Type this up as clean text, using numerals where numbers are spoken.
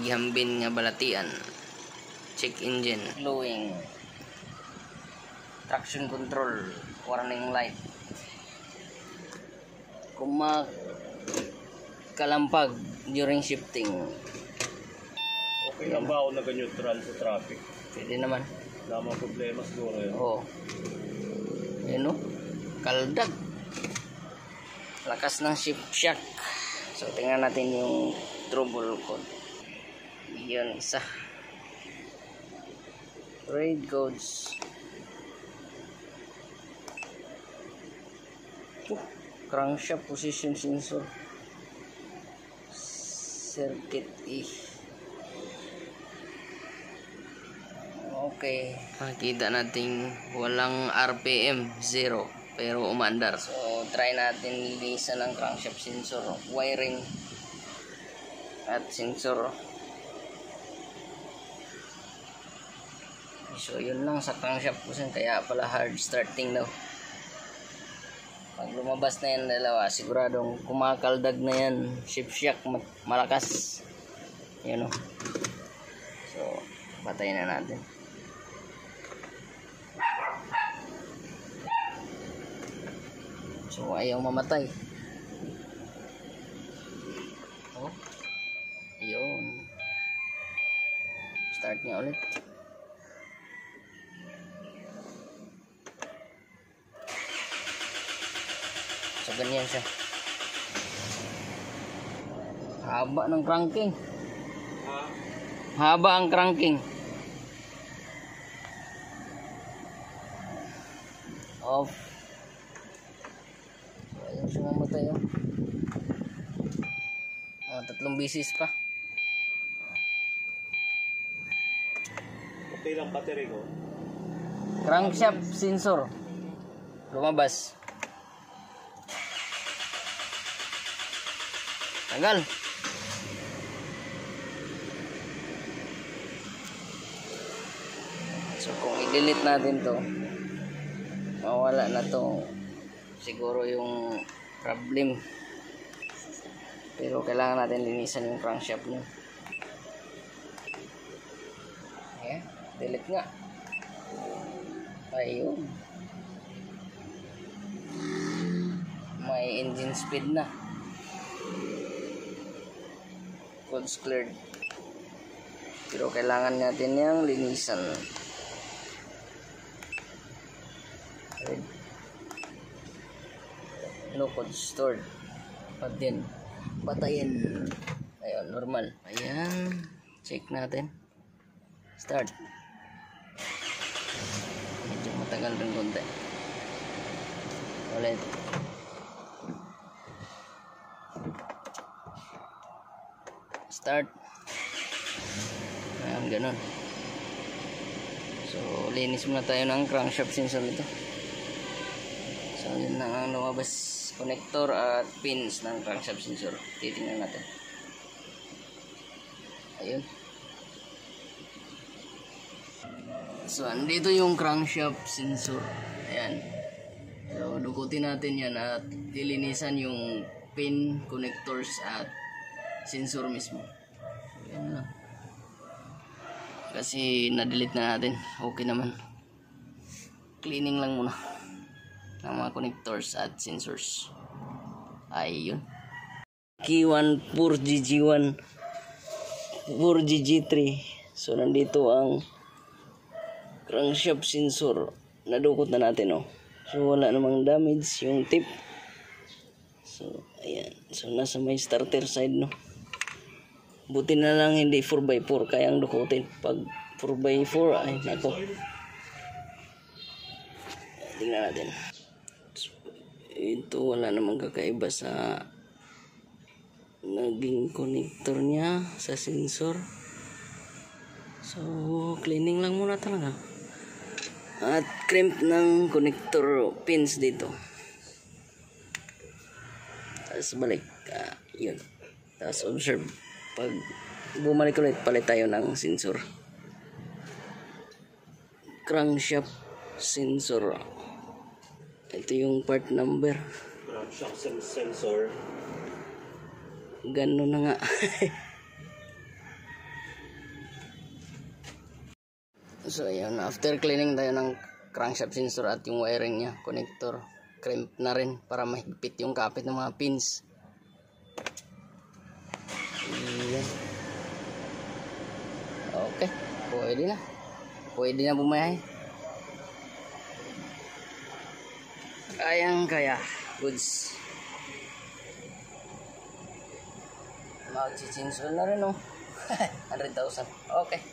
gihambin nga balatian. Check engine, glowing. Traction control, warning light. Kalampag during shifting. Okay lang ba ako nag-neutral sa traffic? Pwede naman. Wala mga problema siguro yun. Oo. Ayan o. Kaldag. Lakas ng shift shock. So tingnan natin yung trouble code. Yun isa. Raid codes. Crankshaft position sensor. Circuit E. Okay. Makikita natin walang RPM, 0. Pero umandar. So, try natin linisan ng crankshaft sensor. Wiring at sensor. So, yun lang sa crankshaft position. Kaya pala hard starting daw. Pag lumabas na yan dalawa, siguradong kumakaldag na yan. Shift shock, malakas. Yun o. So, patayin na natin. So, ayaw mamatay. Oh. Yun. Start niya ulit. So, ganyan siya. Haba ng cranking. Haba ang cranking. Off. So, ayun siya mamatay. Oh, 3 bisis pa. Okay lang battery ko. Crankshaft sensor. Lumabas. Tagal. So kung i-delete natin to, mawala na to siguro yung problem. Pero kailangan natin linisan yung crankshaft niya. Okay, delete nga. Ayun. May engine speed na. Codes cleared. Pero kailangan natin yung linisan. Okay. No code stored. Pag din patayin. Ayun, normal. Ayan. Check natin. Start. Medyo matagal din konti. Ulit. Start. Ayan, ganun. So, linis muna tayo ng crankshaft sensor nito. So, yun na ang lumabas. Connector at pins ng crankshaft sensor. Titingnan natin. Ayun. So, andito yung crankshaft sensor. Ayan. So, dukutin natin yan at dilinisan yung pin, connectors at sensor mismo. Ayan lang. Kasi na-delete na natin. Okay naman. Cleaning lang muna ng mga connectors at sensors. Ayun. K1 4GG1 4GG3. So nandito ang crankshaft sensor. Nadukot na natin, oh. So wala namang damage yung tip. So ayan. So nasa may starter side, no. Buti na lang hindi 4x4 kayang dukutin. Pag 4x4 ay nako. Tingnan natin. Ito wala namang kakaiba sa naging connector niya sa sensor. So cleaning lang muna talaga. At crimp ng connector pins dito. Tapos balik. Yun. Tapos observe. Pag bumalik ulit, palit tayo ng sensor. Crankshaft sensor. Ito yung part number. Crankshaft sensor. Ganun na nga. So ayun, after cleaning tayo ng crankshaft sensor at yung wiring niya, connector, crimp na rin para mahigpit yung kapit ng mga pins. Ayan. Okay, pwede na bumahay. Kaya goods. Mag-sensor na rin, oh. 100,000. Okay.